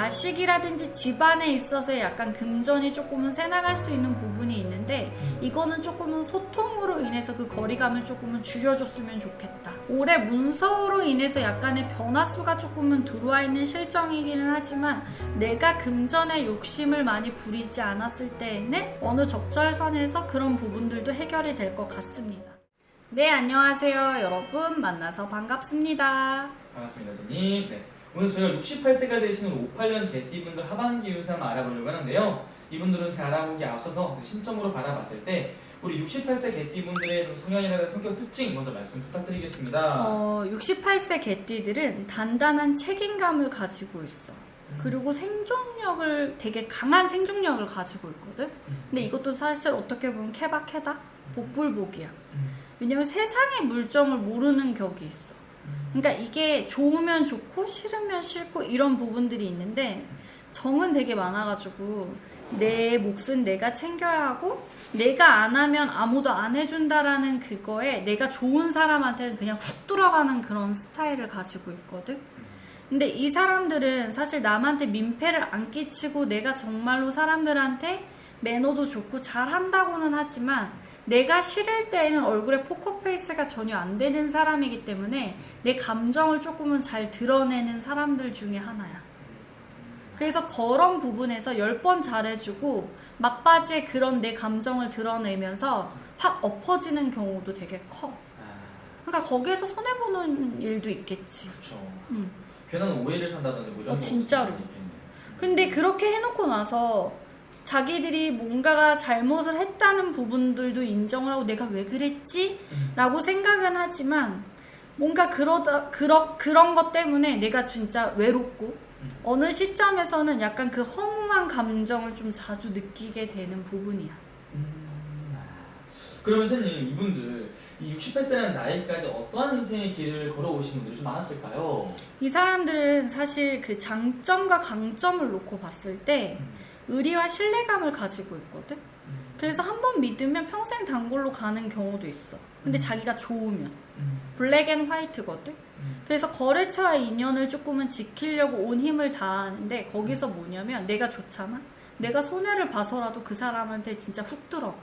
자식이라든지 집안에 있어서 약간 금전이 조금은 새나갈 수 있는 부분이 있는데 이거는 조금은 소통으로 인해서 그 거리감을 조금은 줄여줬으면 좋겠다. 올해 문서로 인해서 약간의 변화수가 조금은 들어와 있는 실정이기는 하지만 내가 금전에 욕심을 많이 부리지 않았을 때에는 어느 적절선에서 그런 부분들도 해결이 될 것 같습니다. 네, 안녕하세요. 여러분 만나서 반갑습니다. 반갑습니다, 선생님. 네. 오늘 저희가 68세가 되시는 58년 개띠분들 하반기 운세 한번 알아보려고 하는데요. 이분들은 알아보기 앞서서 심적으로 바라봤을 때 우리 68세 개띠분들의 좀 성향이나 성격 특징 먼저 말씀 부탁드리겠습니다. 68세 개띠들은 단단한 책임감을 가지고 있어. 그리고 생존력을 되게 강한 생존력을 가지고 있거든. 근데 이것도 사실 어떻게 보면 케바케다 복불복이야. 왜냐면 세상의 물정을 모르는 격이 있어. 그러니까 이게 좋으면 좋고 싫으면 싫고 이런 부분들이 있는데 정은 되게 많아가지고 내 몫은 내가 챙겨야 하고 내가 안 하면 아무도 안 해준다라는 그거에 내가 좋은 사람한테는 그냥 훅 들어가는 그런 스타일을 가지고 있거든. 근데 이 사람들은 사실 남한테 민폐를 안 끼치고 내가 정말로 사람들한테 매너도 좋고 잘한다고는 하지만 내가 싫을 때에는 얼굴에 포커페이스가 전혀 안 되는 사람이기 때문에 내 감정을 조금은 잘 드러내는 사람들 중에 하나야. 그래서 그런 부분에서 10번 잘해주고 막바지에 그런 내 감정을 드러내면서 확 엎어지는 경우도 되게 커. 그러니까 거기에서 손해보는 일도 있겠지. 그렇죠. 괜한 오해를 산다든지 뭐 이런 거 진짜로. 근데 그렇게 해놓고 나서 자기들이 뭔가가 잘못을 했다는 부분들도 인정을 하고 내가 왜 그랬지? 라고 생각은 하지만 뭔가 그런 것 때문에 내가 진짜 외롭고 어느 시점에서는 약간 그 허무한 감정을 좀 자주 느끼게 되는 부분이야. 그러면 선생님 이분들 이 68세라는 나이까지 어떠한 인생의 길을 걸어오신 분들이 좀 많았을까요? 이 사람들은 사실 그 장점과 강점을 놓고 봤을 때 의리와 신뢰감을 가지고 있거든. 그래서 한번 믿으면 평생 단골로 가는 경우도 있어. 근데 자기가 좋으면 블랙 앤 화이트거든. 그래서 거래처와 인연을 조금은 지키려고 온 힘을 다하는데 거기서 뭐냐면 내가 좋잖아. 내가 손해를 봐서라도 그 사람한테 진짜 훅 들어가.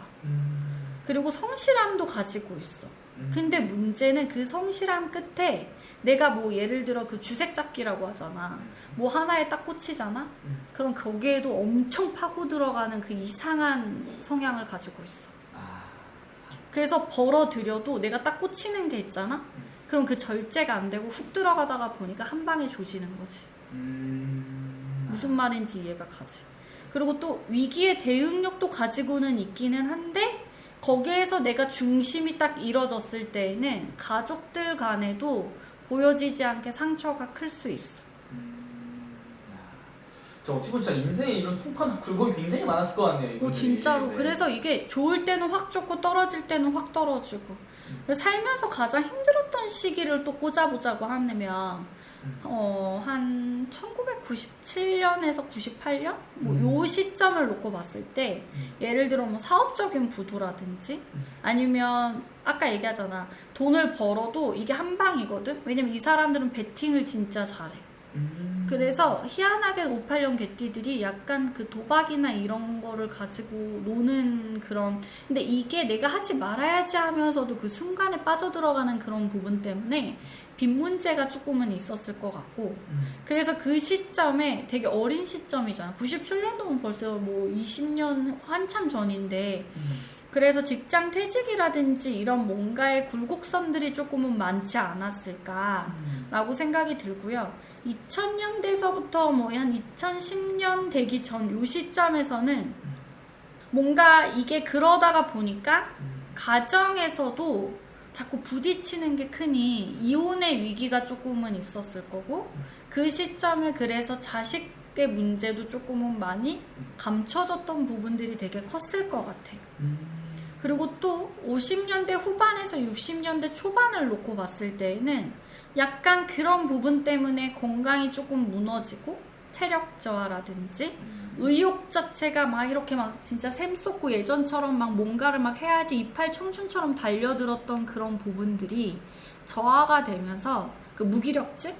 그리고 성실함도 가지고 있어. 근데 문제는 그 성실함 끝에 내가 뭐 예를 들어 그 주색 잡기라고 하잖아. 뭐 하나에 딱 꽂히잖아. 그럼 거기에도 엄청 파고 들어가는 그 이상한 성향을 가지고 있어. 그래서 벌어들여도 내가 딱 꽂히는 게 있잖아. 그럼 그 절제가 안 되고 훅 들어가다가 보니까 한 방에 조지는 거지. 무슨 말인지 이해가 가지. 그리고 또 위기의 대응력도 가지고는 있기는 한데 거기에서 내가 중심이 딱 이뤄졌을 때에는 가족들 간에도 보여지지 않게 상처가 클 수 있어. 저 어떻게 보면 진짜 인생에 이런 풍파나 굴곡이 굉장히 많았을 것 같네요. 이분들이. 진짜로. 네. 그래서 이게 좋을 때는 확 좋고 떨어질 때는 확 떨어지고. 살면서 가장 힘들었던 시기를 또 꽂아보자고 하면 한 1997년에서 98년? 요 시점을 놓고 봤을 때 예를 들어 뭐 사업적인 부도라든지 아니면 아까 얘기하잖아. 돈을 벌어도 이게 한 방이거든? 왜냐면 이 사람들은 베팅을 진짜 잘해. 그래서 희한하게 58년 개띠들이 약간 그 도박이나 이런 거를 가지고 노는 그런, 근데 이게 내가 하지 말아야지 하면서도 그 순간에 빠져들어가는 그런 부분 때문에 빚 문제가 조금은 있었을 것 같고 그래서 그 시점에 되게 어린 시점이잖아. 97년도면 벌써 뭐 20년 한참 전인데 그래서 직장 퇴직이라든지 이런 뭔가의 굴곡선들이 조금은 많지 않았을까라고 생각이 들고요. 2000년대서부터 뭐 한 2010년 되기 전 요 시점에서는 뭔가 이게 그러다가 보니까 가정에서도 자꾸 부딪히는 게 크니 이혼의 위기가 조금은 있었을 거고 그 시점에 그래서 자식의 문제도 조금은 많이 감춰졌던 부분들이 되게 컸을 것 같아. 그리고 또 50년대 후반에서 60년대 초반을 놓고 봤을 때에는 약간 그런 부분 때문에 건강이 조금 무너지고 체력 저하라든지 의욕 자체가 막 이렇게 막 진짜 샘솟고 예전처럼 막 뭔가를 막 해야지 이팔 청춘처럼 달려들었던 그런 부분들이 저하가 되면서 그 무기력증?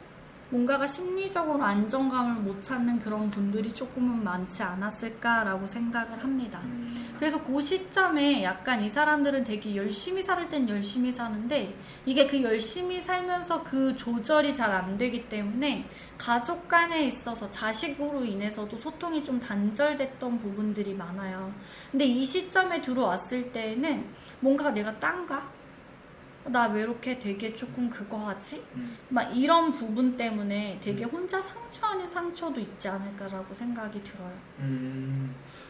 뭔가가 심리적으로 안정감을 못 찾는 그런 분들이 조금은 많지 않았을까라고 생각을 합니다. 그래서 그 시점에 약간 이 사람들은 되게 열심히 살 땐 열심히 사는데 이게 그 열심히 살면서 그 조절이 잘 안 되기 때문에 가족 간에 있어서 자식으로 인해서도 소통이 좀 단절됐던 부분들이 많아요. 근데 이 시점에 들어왔을 때에는 뭔가 내가 딴가? 나 왜 이렇게 되게 조금 그거 하지? 막 이런 부분 때문에 되게 혼자 상처 아닌 상처도 있지 않을까라고 생각이 들어요.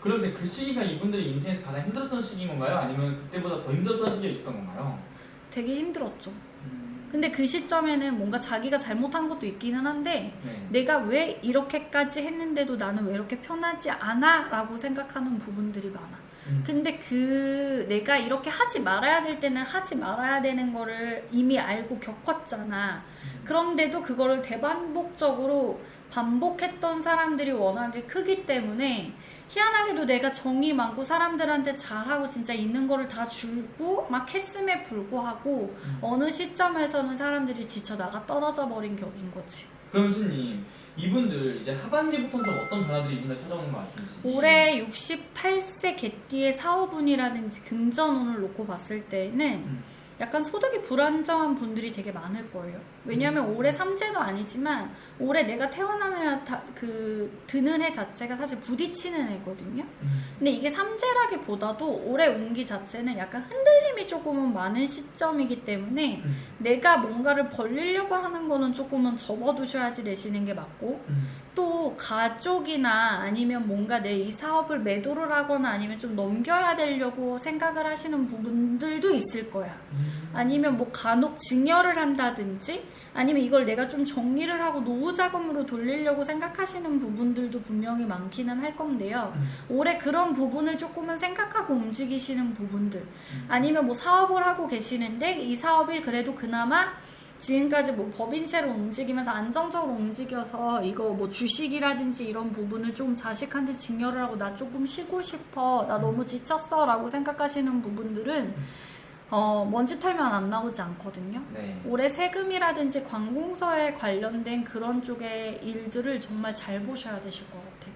그럼 이제 그 시기가 이분들의 인생에서 가장 힘들었던 시기인 건가요? 아니면 그때보다 더 힘들었던 시기가 있었던 건가요? 되게 힘들었죠. 근데 그 시점에는 뭔가 자기가 잘못한 것도 있기는 한데 네. 내가 왜 이렇게까지 했는데도 나는 왜 이렇게 편하지 않아? 라고 생각하는 부분들이 많아. 근데 내가 이렇게 하지 말아야 될 때는 하지 말아야 되는 거를 이미 알고 겪었잖아. 그런데도 그거를 대반복적으로 반복했던 사람들이 워낙에 크기 때문에 희한하게도 내가 정이 많고 사람들한테 잘하고 진짜 있는 거를 다 주고 막 했음에 불구하고 어느 시점에서는 사람들이 지쳐 나가 떨어져 버린 격인 거지. 그럼 스님, 이분들 이제 하반기부터는 좀 어떤 변화들이 이분들 찾아오는 것 같은지. 올해 68세 개띠의 사오분이라든지 금전운을 놓고 봤을 때는 약간 소득이 불안정한 분들이 되게 많을 거예요. 왜냐하면 올해 삼재도 아니지만 올해 내가 태어나면 드는 해 자체가 사실 부딪히는 해거든요. 근데 이게 삼재라기보다도 올해 운기 자체는 약간 흔들림이 조금은 많은 시점이기 때문에 내가 뭔가를 벌리려고 하는 거는 조금은 접어두셔야지 내시는 게 맞고 또 가족이나 아니면 뭔가 내 이 사업을 매도를 하거나 아니면 좀 넘겨야 되려고 생각을 하시는 부분들도 있을 거야. 아니면 뭐 간혹 증여를 한다든지 아니면 이걸 내가 좀 정리를 하고 노후 자금으로 돌리려고 생각하시는 부분들도 분명히 많기는 할 건데요. 올해 그런 부분을 조금은 생각하고 움직이시는 부분들 아니면 뭐 사업을 하고 계시는데 이 사업이 그래도 그나마 지금까지 뭐 법인채로 움직이면서 안정적으로 움직여서 이거 뭐 주식이라든지 이런 부분을 좀 자식한테 증여를 하고 나 조금 쉬고 싶어 나 너무 지쳤어 라고 생각하시는 부분들은 먼지 털면 안 나오지 않거든요. 네. 올해 세금이라든지 관공서에 관련된 그런 쪽의 일들을 정말 잘 보셔야 되실 것 같아요.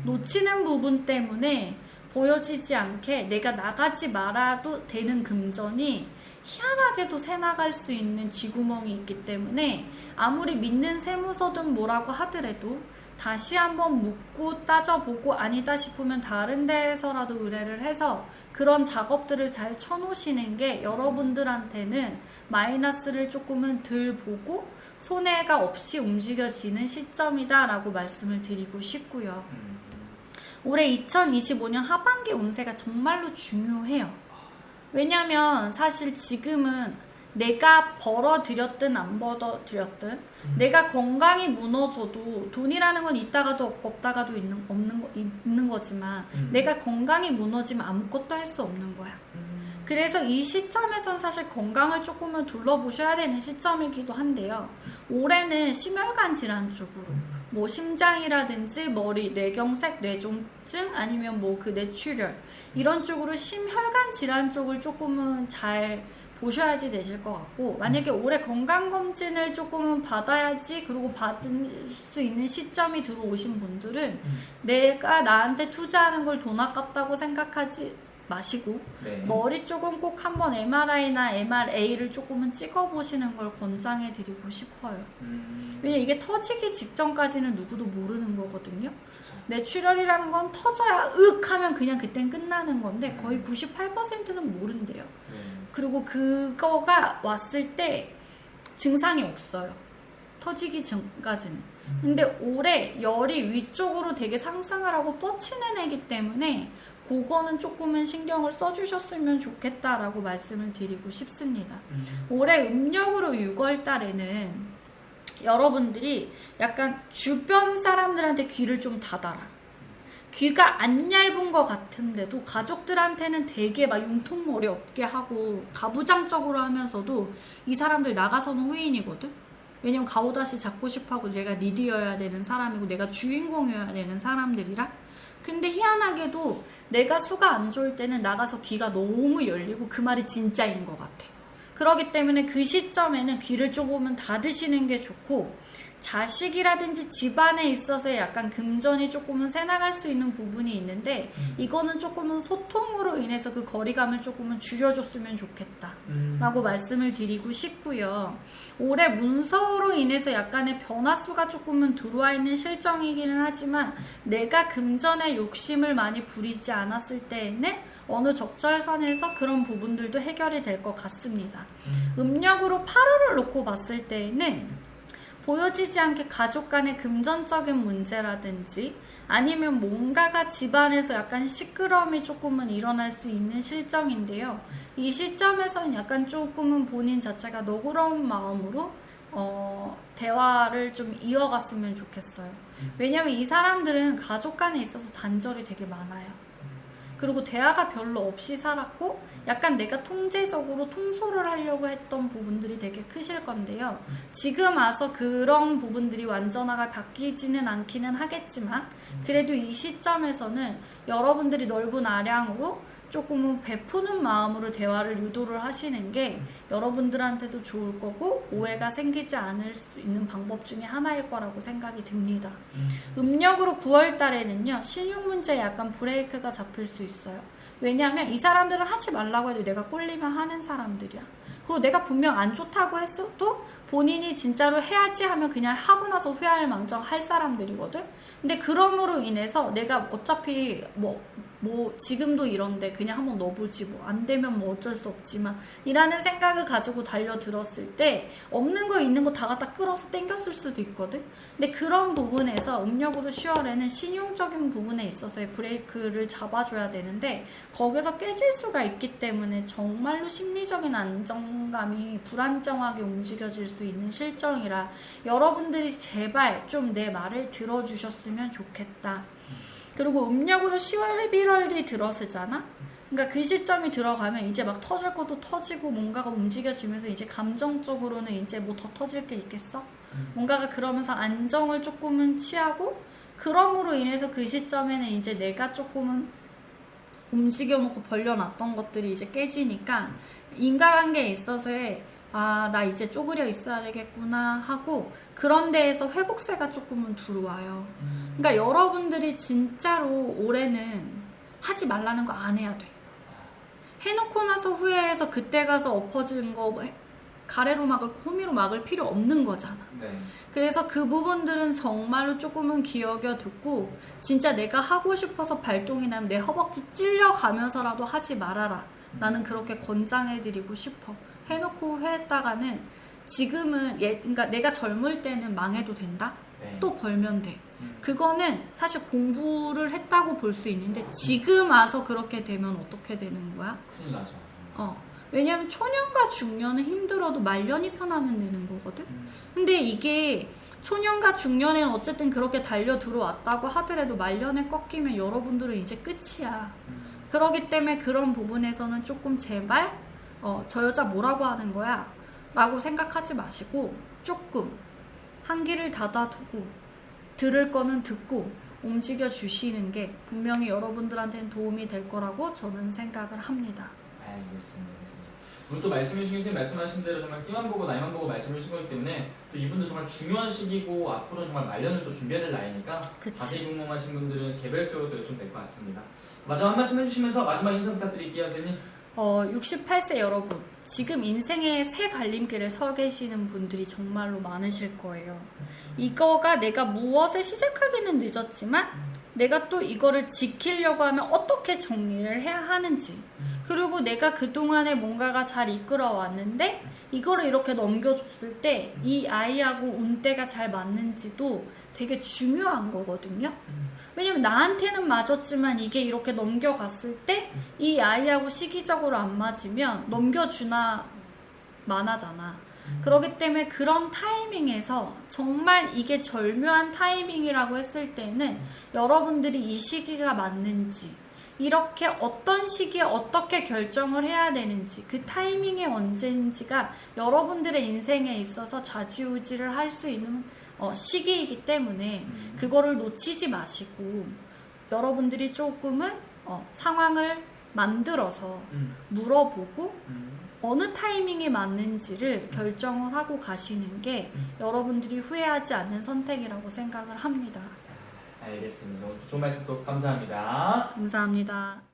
놓치는 부분 때문에 보여지지 않게 내가 나가지 말아도 되는 금전이 희한하게도 새나갈 수 있는 쥐구멍이 있기 때문에 아무리 믿는 세무서든 뭐라고 하더라도 다시 한번 묻고 따져보고 아니다 싶으면 다른 데에서라도 의뢰를 해서 그런 작업들을 잘 쳐놓으시는 게 여러분들한테는 마이너스를 조금은 덜 보고 손해가 없이 움직여지는 시점이다 라고 말씀을 드리고 싶고요. 올해 2025년 하반기 운세가 정말로 중요해요. 왜냐면 사실 지금은 내가 벌어들였든 안 벌어들였든 내가 건강이 무너져도 돈이라는 건 있다가도 없고 없다가도 있는 거지만 내가 건강이 무너지면 아무것도 할 수 없는 거야. 그래서 이 시점에선 사실 건강을 조금은 둘러보셔야 되는 시점이기도 한데요. 올해는 심혈관 질환 쪽으로 뭐 심장이라든지 머리, 뇌경색, 뇌종증 아니면 뭐 그 뇌출혈 이런 쪽으로 심혈관 질환 쪽을 조금은 잘 보셔야지 되실 것 같고 만약에 올해 건강검진을 조금은 받아야지 그리고 받을 수 있는 시점이 들어오신 분들은 내가 나한테 투자하는 걸 돈 아깝다고 생각하지 마시고 네. 머리 쪽은 꼭 한번 MRI나 MRA를 조금은 찍어보시는 걸 권장해 드리고 싶어요. 왜냐면 이게 터지기 직전까지는 누구도 모르는 거거든요. 뇌출혈이라는 건 터져야 윽 하면 그냥 그땐 끝나는 건데 거의 98%는 모른대요. 그리고 그거가 왔을 때 증상이 없어요. 터지기 전까지는. 근데 올해 열이 위쪽으로 되게 상승을 하고 뻗치는 애기 때문에 그거는 조금은 신경을 써주셨으면 좋겠다라고 말씀을 드리고 싶습니다. 올해 음력으로 6월 달에는 여러분들이 약간 주변 사람들한테 귀를 좀 닫아라. 귀가 안 얇은 것 같은데도 가족들한테는 되게 막 융통머리 없게 하고 가부장적으로 하면서도 이 사람들 나가서는 호인이거든? 왜냐면 가오다시 잡고 싶어하고 내가 리드여야 되는 사람이고 내가 주인공이어야 되는 사람들이라. 근데 희한하게도 내가 수가 안 좋을 때는 나가서 귀가 너무 열리고 그 말이 진짜인 것 같아. 그렇기 때문에 그 시점에는 귀를 조금은 닫으시는 게 좋고 자식이라든지 집안에 있어서 약간 금전이 조금은 새나갈 수 있는 부분이 있는데 이거는 조금은 소통으로 인해서 그 거리감을 조금은 줄여줬으면 좋겠다 라고 말씀을 드리고 싶고요. 올해 문서로 인해서 약간의 변화수가 조금은 들어와 있는 실정이기는 하지만 내가 금전에 욕심을 많이 부리지 않았을 때에는 어느 적절선에서 그런 부분들도 해결이 될 것 같습니다. 음력으로 8월을 놓고 봤을 때에는 보여지지 않게 가족 간의 금전적인 문제라든지 아니면 뭔가가 집안에서 약간 시끄러움이 조금은 일어날 수 있는 실정인데요. 이 시점에서는 약간 조금은 본인 자체가 너그러운 마음으로 대화를 좀 이어갔으면 좋겠어요. 왜냐면 이 사람들은 가족 간에 있어서 단절이 되게 많아요. 그리고 대화가 별로 없이 살았고 약간 내가 통제적으로 통솔을 하려고 했던 부분들이 되게 크실 건데요. 지금 와서 그런 부분들이 완전하게 바뀌지는 않기는 하겠지만 그래도 이 시점에서는 여러분들이 넓은 아량으로 조금은 베푸는 마음으로 대화를 유도를 하시는 게 여러분들한테도 좋을 거고 오해가 생기지 않을 수 있는 방법 중에 하나일 거라고 생각이 듭니다. 음력으로 9월 달에는요. 신용 문제에 약간 브레이크가 잡힐 수 있어요. 왜냐하면 이 사람들은 하지 말라고 해도 내가 꼴리면 하는 사람들이야. 그리고 내가 분명 안 좋다고 했어도 본인이 진짜로 해야지 하면 그냥 하고 나서 후회할 망정 할 사람들이거든. 근데 그럼으로 인해서 내가 어차피 뭐 지금도 이런데 그냥 한번 넣어보지 뭐 안 되면 뭐 어쩔 수 없지만 이라는 생각을 가지고 달려들었을 때 없는 거 있는 거 다 갖다 끌어서 땡겼을 수도 있거든. 근데 그런 부분에서 음력으로 10월에는 신용적인 부분에 있어서의 브레이크를 잡아줘야 되는데 거기서 깨질 수가 있기 때문에 정말로 심리적인 안정감이 불안정하게 움직여질 수 있는 실정이라 여러분들이 제발 좀 내 말을 들어주셨으면 좋겠다. 그리고 음력으로 10월, 11월이 들어서잖아? 그러니까 그 시점이 들어가면 이제 막 터질 것도 터지고 뭔가가 움직여지면서 이제 감정적으로는 이제 뭐 더 터질 게 있겠어? 뭔가가 그러면서 안정을 조금은 취하고 그럼으로 인해서 그 시점에는 이제 내가 조금은 움직여놓고 벌려놨던 것들이 이제 깨지니까 인간관계에 있어서의 나 이제 쪼그려 있어야 되겠구나 하고 그런 데에서 회복세가 조금은 들어와요. 그러니까 여러분들이 진짜로 올해는 하지 말라는 거 안 해야 돼. 해놓고 나서 후회해서 그때 가서 엎어지는 거 가래로 막을 호미로 막을 필요 없는 거잖아. 네. 그래서 그 부분들은 정말로 조금은 기억여 듣고 진짜 내가 하고 싶어서 발동이 나면 내 허벅지 찔려가면서라도 하지 말아라. 나는 그렇게 권장해드리고 싶어. 해놓고 후회했다가는 지금은 그러니까 내가 젊을 때는 망해도 된다? 네. 또 벌면 돼. 그거는 사실 공부를 했다고 볼 수 있는데 지금 와서 그렇게 되면 어떻게 되는 거야? 큰일 나죠. 왜냐면 초년과 중년은 힘들어도 말년이 편하면 되는 거거든? 근데 이게 초년과 중년에는 어쨌든 그렇게 달려 들어왔다고 하더라도 말년에 꺾이면 여러분들은 이제 끝이야. 그러기 때문에 그런 부분에서는 조금 제발 저 여자 뭐라고 하는 거야? 라고 생각하지 마시고 조금 한기를 닫아두고 들을 거는 듣고 움직여 주시는 게 분명히 여러분들한테는 도움이 될 거라고 저는 생각을 합니다. 알겠습니다. 오늘 또 말씀해 주신 선생님 말씀하신 대로 정말 끼만 보고 나이만 보고 말씀해 주신 거기 때문에 또 이분도 정말 중요한 시기고 앞으로는 정말 말년을 또 준비해야 될 나이니까 그치. 자세히 궁금하신 분들은 개별적으로 또 여쭤도 될 것 같습니다. 마지막 한 말씀 해주시면서 마지막 인사 부탁드릴게요, 선생님. 68세 여러분, 지금 인생의 새 갈림길에 서 계시는 분들이 정말로 많으실 거예요. 이거가 내가 무엇을 시작하기는 늦었지만 내가 또 이거를 지키려고 하면 어떻게 정리를 해야 하는지, 그리고 내가 그동안에 뭔가가 잘 이끌어 왔는데 이거를 이렇게 넘겨줬을 때 이 아이하고 운때가 잘 맞는지도 되게 중요한 거거든요. 왜냐면 나한테는 맞았지만 이게 이렇게 넘겨갔을 때 이 아이하고 시기적으로 안 맞으면 넘겨주나 마나잖아. 그렇기 때문에 그런 타이밍에서 정말 이게 절묘한 타이밍이라고 했을 때는 여러분들이 이 시기가 맞는지, 이렇게 어떤 시기에 어떻게 결정을 해야 되는지, 그 타이밍이 언제인지가 여러분들의 인생에 있어서 좌지우지를 할 수 있는 시기이기 때문에 그거를 놓치지 마시고 여러분들이 조금은 상황을 만들어서 물어보고 어느 타이밍에 맞는지를 결정을 하고 가시는 게 여러분들이 후회하지 않는 선택이라고 생각을 합니다. 알겠습니다. 좋은 말씀 또 감사합니다. 감사합니다.